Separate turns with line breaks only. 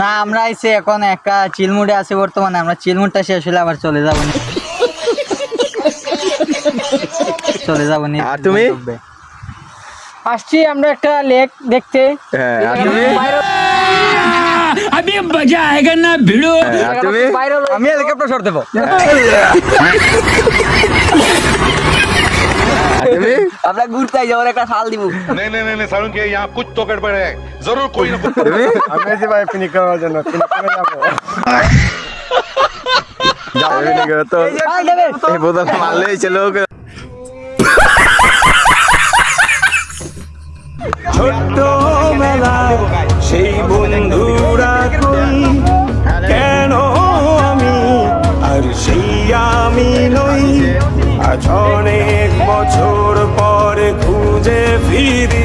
না আমরা আইছি এখন একটা চিলমুডে আছি বর্তমানে, আমরা চিলমুডটা শেষ হলে আবার চলে যাবো না। চলে যাবো না।
আর তুমি?
আসছি আমরা একটা লেক দেখতে।
হ্যাঁ আর তুমি?
अभी मजा आएगा ना भिड़ो।
আর তুমি?
আমি হেলিকপ্টার শট দেবো।
আর তুমি?
আমরা ঘুরতে যাবো, একটা ফাল দিব।
नहीं नहीं नहीं सारुण के यहाँ कुछ तो गड़बड़ है जरूर कोई ना
তুমি?
আমি আছি ভাই পিকনিক করার জন্য, পিকনিক করে যাবো।
যাও এমনি করে তো এই বোতল মারলেই ছিল ওকে।
ছোট্টবেলায় সেই বন্ধুরা কই, কেন আমি আর সেই আমি নই, আজ অনেক বছর পরে খুঁজে ফিরি